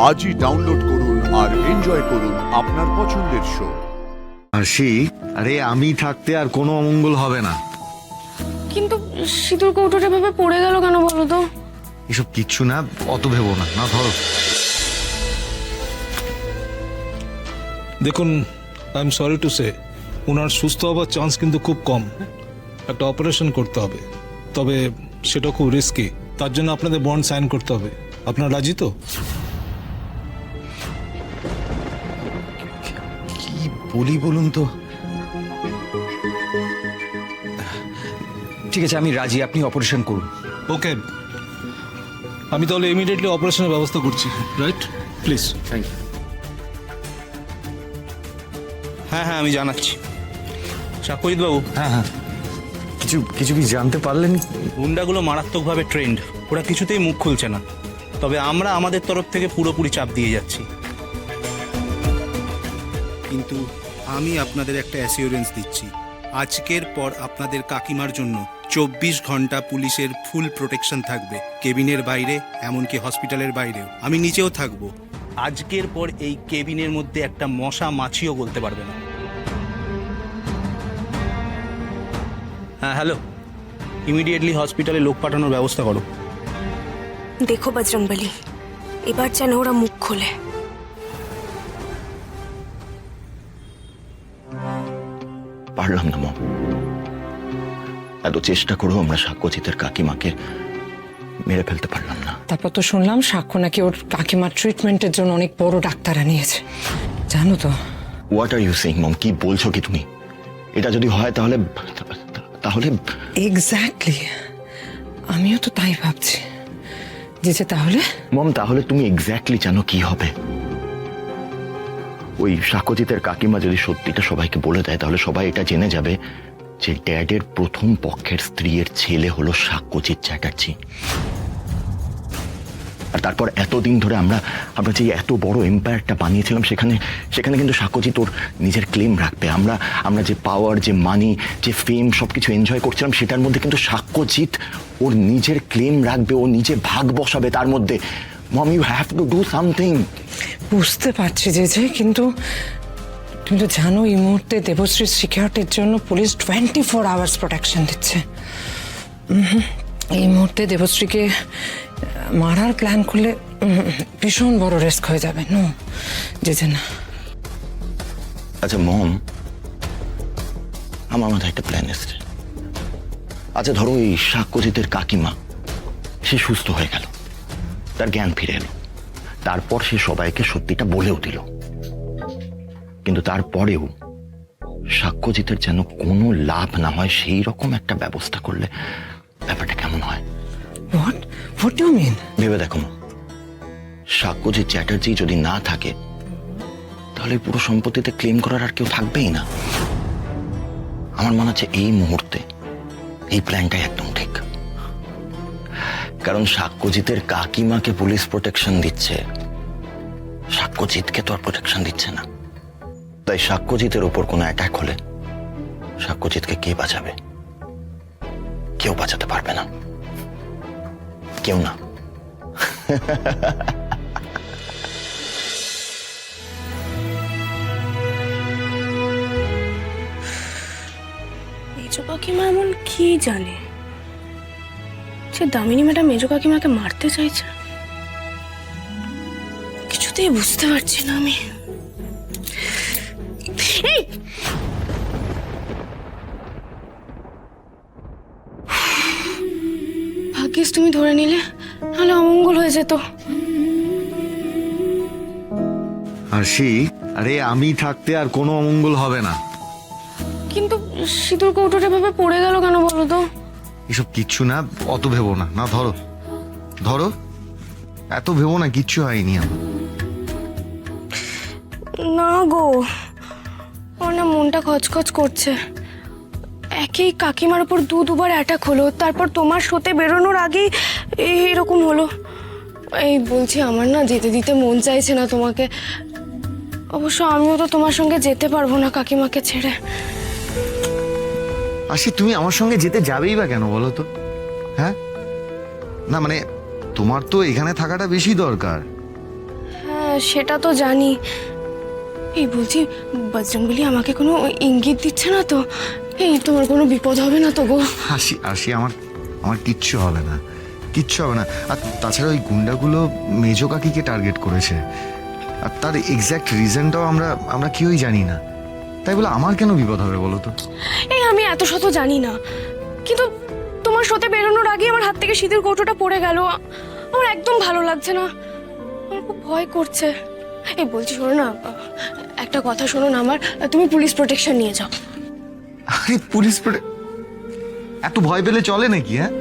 আজই ডাউনলোড করুন আর এনজয় করুন আপনার পছন্দের শো। আরশি, আরে আমি থাকতে আর কোনো অমঙ্গল হবে না। কিন্তু সিঁদুর কৌটোটা ভেবে পড়ে গেল কেন বলো তো? এসব কিচ্ছু না, অত ভেবো না। না ধরো। দেখুন, I am sorry to say, ওনার সুস্থ হবার চান্স কিন্তু খুব কম। একটা অপারেশন করতে হবে, তবে সেটা খুব রিস্কি। তার জন্য আপনাদের বন্ড সাইন করতে হবে। আপনারা রাজি তো? কি বলি বলুন তো? ঠিক আছে, আমি রাজি, আপনি অপারেশন করুন। ওকে, আমি তাহলে ইমিডিয়েটলি অপারেশনের ব্যবস্থা করছি। Right, please. Thank you. হ্যাঁ হ্যাঁ, আমি জানাচ্ছি। সাক্ষজিৎ বাবু, হ্যাঁ, কিছু কিছু কি জানতে পারলেন? গুন্ডাগুলো মারাত্মকভাবে ট্রেন্ড, ওরা কিছুতেই মুখ খুলছে না। তবে আমরা আমাদের তরফ থেকে পুরোপুরি চাপ দিয়ে যাচ্ছি। কিন্তু আমি আপনাদের একটা অ্যাসিওরেন্স দিচ্ছি, আজকের পর আপনাদের কাকিমার জন্য 24 ঘন্টা পুলিশের ফুল প্রোটেকশন থাকবে, কেবিনের বাইরে, এমনকি হসপিটালের বাইরেও। আমি নিচেও থাকবো। আজকের পর এই কেবিনের মধ্যে একটা মশা মাছিও গলতে পারবে না। হ্যাঁ হ্যালো, ইমিডিয়েটলি হসপিটালে লোক পাঠানোর ব্যবস্থা করো। দেখো বজরংবলী, এবার যেন ওরা মুখ খোলে। পারলাম না মম, এত চেষ্টা করেও আমরা সাক্ষ্যজিতের কাকিমাকে মেরে ফেলতে পারলাম না। তারপর তো শুনলাম সাক্ষ্য নাকি ওর কাকিমার ট্রিটমেন্টের জন্য অনেক বড় ডাক্তাররা নিয়েছে, জানো তো? হোয়াট আর ইউ সেইং মম? কি বলছো কি তুমি? এটা যদি হয় তাহলে তাহলে এক্স্যাক্টলি, আমিও তো তাই ভাবছি। যে তাহলে মম, তাহলে তুমি এক্স্যাক্টলি জানো কি হবে? ওই সাক্ষ্যজিতের কাকিমা যদি সত্যিটা সবাইকে বলে দেয়, তাহলে সবাই এটা জেনে যাবে যে ড্যাডের প্রথম পক্ষের স্ত্রীর ছেলে হলো সাক্ষ্যজিৎ চ্যাটার্জি। আর তারপর এতদিন ধরে আমরা যে এত বড় এম্পায়ারটা বানিয়েছিলাম, সেখানে কিন্তু সাক্ষ্যজিৎ ওর নিজের ক্লেম রাখবে। আমরা যে পাওয়ার, যে মানি, যে ফেম সবকিছু এনজয় করছিলাম, সেটার মধ্যে কিন্তু সাক্ষ্যজিৎ ওর নিজের ক্লেম রাখবে, ও নিজে ভাগ বসাবে তার মধ্যে। Mom, you have to do something. বুঝতে পারছি যে কিন্তু তুমি তো জানো এই মুহূর্তে দেবশ্রীর সিকিউরিটির জন্য পুলিশ 24 আওয়ার্স প্রোটেকশন দিচ্ছে। এই মুহূর্তে দেবশ্রীকে মারার প্ল্যান করলে ভীষণ বড় রিস্ক হয়ে যাবে। নো, যে না। আচ্ছা মম, আমার মাথায় একটা প্ল্যান এসছে। আচ্ছা ধরো, এই সাক্ষ্যজিতের কাকিমা সে সুস্থ হয়ে গেল, তার জ্ঞান ফিরে এলো, তারপর সে সবাইকে সত্যিটা বলেও দিল। কিন্তু তারপরেও সাক্ষ্যজিতের যেন কোনো লাভ না হয়, সেই রকম একটা ব্যবস্থা করলে ব্যাপারটা কেমন হয়? What do you mean? ভেবে দেখো, সাক্ষ্যজিৎ চ্যাটার্জি যদি না থাকে, তাহলে পুরো সম্পত্তিতে ক্লেম করার আর কেউ থাকবেই না। আমার মনে হচ্ছে এই মুহূর্তে এই প্ল্যানটাই একদম ঠিক। কারণ সাক্ষ্যজিতের কাকিমাকে পুলিশ প্রোটেকশন দিচ্ছে, সাক্ষ্যজিৎকে তো আর প্রোটেকশন দিচ্ছে না। তাই সাক্ষ্যজিতের উপর কোনো অ্যাটাক হলে সাক্ষ্যজিৎকে কে বাঁচাবে? কেউ বাঁচাতে পারবে না, কেউ না। মেজো কাকিমা এমন কি জানে যে দামিনী ম্যাডাম মেজো কাকিমাকে মারতে চাইছে? কিছুতেই বুঝতে পারছি না আমি। এই! ভাগ্যিস তুমি ধরে নিলে, নাহলে অমঙ্গল হয়ে যেত। আরশি, আরে আমি থাকতে আর কোনো অমঙ্গল হবে না। কিন্তু সিঁদুর কৌটোটা ভেবে পড়ে গেল কেন বলো তো? এসব কিচ্ছু না, অত ভেবো না। না ধরো, ধরো। এত ভেবো না, কিচ্ছু হয়নি আমার। না গো, আমার না মনটা খচখচ করছে। একই কাকিমার উপর দুবার অ্যাটাক হলো, তারপর তোমার শোতে বেরোনোর আগেই এরকম হলো। এই বলছি, আমার না যেতে দিতে মন চাইছে না তোমাকে। অবশ্য আমিও তো তোমার সঙ্গে যেতে পারবো না কাকিমাকে ছেড়ে। আশি, তুমি আমার সঙ্গে যেতে যাবেই বা কেন বলো তো? হ্যাঁ, না মানে তোমার তো এখানে থাকাটা বেশি দরকার। হ্যাঁ সেটা তো জানি। এই বলছি, বজরংবলী আমাকে কোনো ইঙ্গিত দিচ্ছে না তো? এই তোমার কোনো বিপদ হবে না তো গো? হাসি হাসি, আমার আমার কিচ্ছু হবে না, কিচ্ছু হবে না। আর তাছাড়া ওই গুন্ডাগুলো মেজো কাকিকে টার্গেট করেছে, আর তার এক্স্যাক্ট রিজনটাও আমরা কেউই জানি না। তাই বলে আমার কেন বিপদ হবে বলো তো? এই আমি এত শত জানি না, কিন্তু তোমার সাথে বেরোনোর আগে আমার হাত থেকে সিঁদুর কৌটোটা পড়ে গেল। আমার একদম ভালো লাগছে না, আমার খুব ভয় করছে। এই বলছি, শোনো না, একটা কথা শোনো না আমার, তুমি পুলিশ প্রোটেকশন নিয়ে যাও। আরে পুলিশ এত ভয় পেলে চলে নাকি? হ্যাঁ,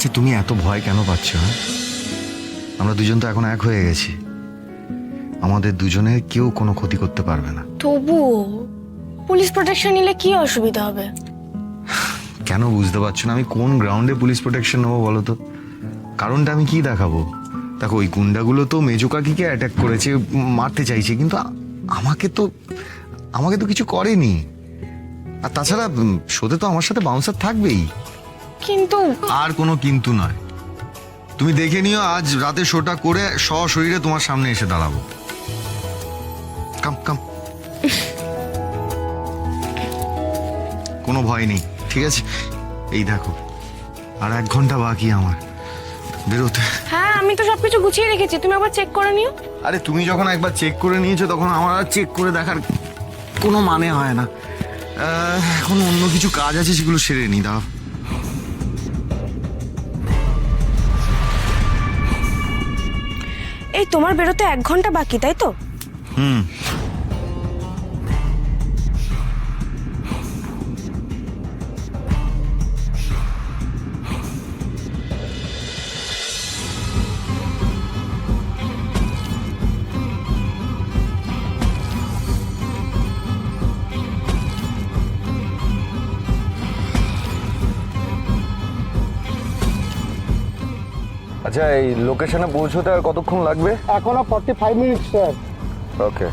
আচ্ছা তুমি এত ভয় কেন পাচ্ছ? হ্যাঁ, আমরা দুজন তো এখন এক হয়ে গেছি, আমাদের দুজনের কেউ কোনো ক্ষতি করতে পারবে না। তবুও পুলিশ প্রোটেকশন নিলে কি অসুবিধা হবে? কেন বুঝতে পারছো না আমি কোন গ্রাউন্ডে পুলিশ প্রোটেকশন নেবো বলো তো? কারণটা আমি কি দেখাবো? দেখো, ওই গুন্ডাগুলো তো মেজো কাকিকে অ্যাটাক করেছে, মারতে চাইছে, কিন্তু আমাকে তো কিছু করেনি। আর তাছাড়া শোতে তো আমার সাথে বাউন্সার থাকবেই। কিন্তু আর কোনো কিন্তু নয়, তুমি দেখে নিও, আজ রাতে শোটা করে সশরীরে তোমার সামনে এসে দাঁড়াবো। কাম কাম, কোনো ভয় নেই, ঠিক আছে? এই দেখো, আর 1 ঘন্টা বাকি আমার বেরোতে। হ্যাঁ, আমি তো সবকিছু গুছিয়ে রেখেছি, তুমি একবার চেক করে নিও। আরে তুমি যখন একবার চেক করে নিয়েছো তখন আমার আর চেক করে দেখার কোনো মানে হয় না। এখন অন্য কিছু কাজ আছে, সেগুলো সেরে নি। দাও, এই তোমার বেরোতে 1 ঘন্টা বাকি, তাই তো? হুম। আচ্ছা, এই লোকেশনে পৌঁছতে আর কতক্ষণ লাগবে? এখনো 45 মিনিট স্যার। ওকে।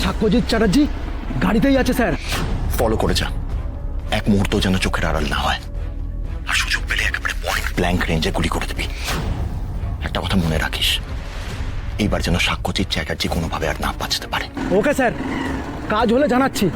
সাক্ষ্যজিৎ চ্যাটার্জি গাড়িতেই আছে স্যার। ফলো করে যা, এক মুহূর্ত যেন চোখের আড়াল না হয়। আর সুযোগ পেলে একেবারে পয়েন্ট ব্ল্যাঙ্ক রেঞ্জে গুলি করে দিবি। একটা কথা মনে রাখিস, এইবার যেন সাক্ষ্যজিৎ চ্যাটার্জি কোনোভাবে আর না বাঁচতে পারে। ওকে স্যার, কাজ হলে জানাচ্ছি।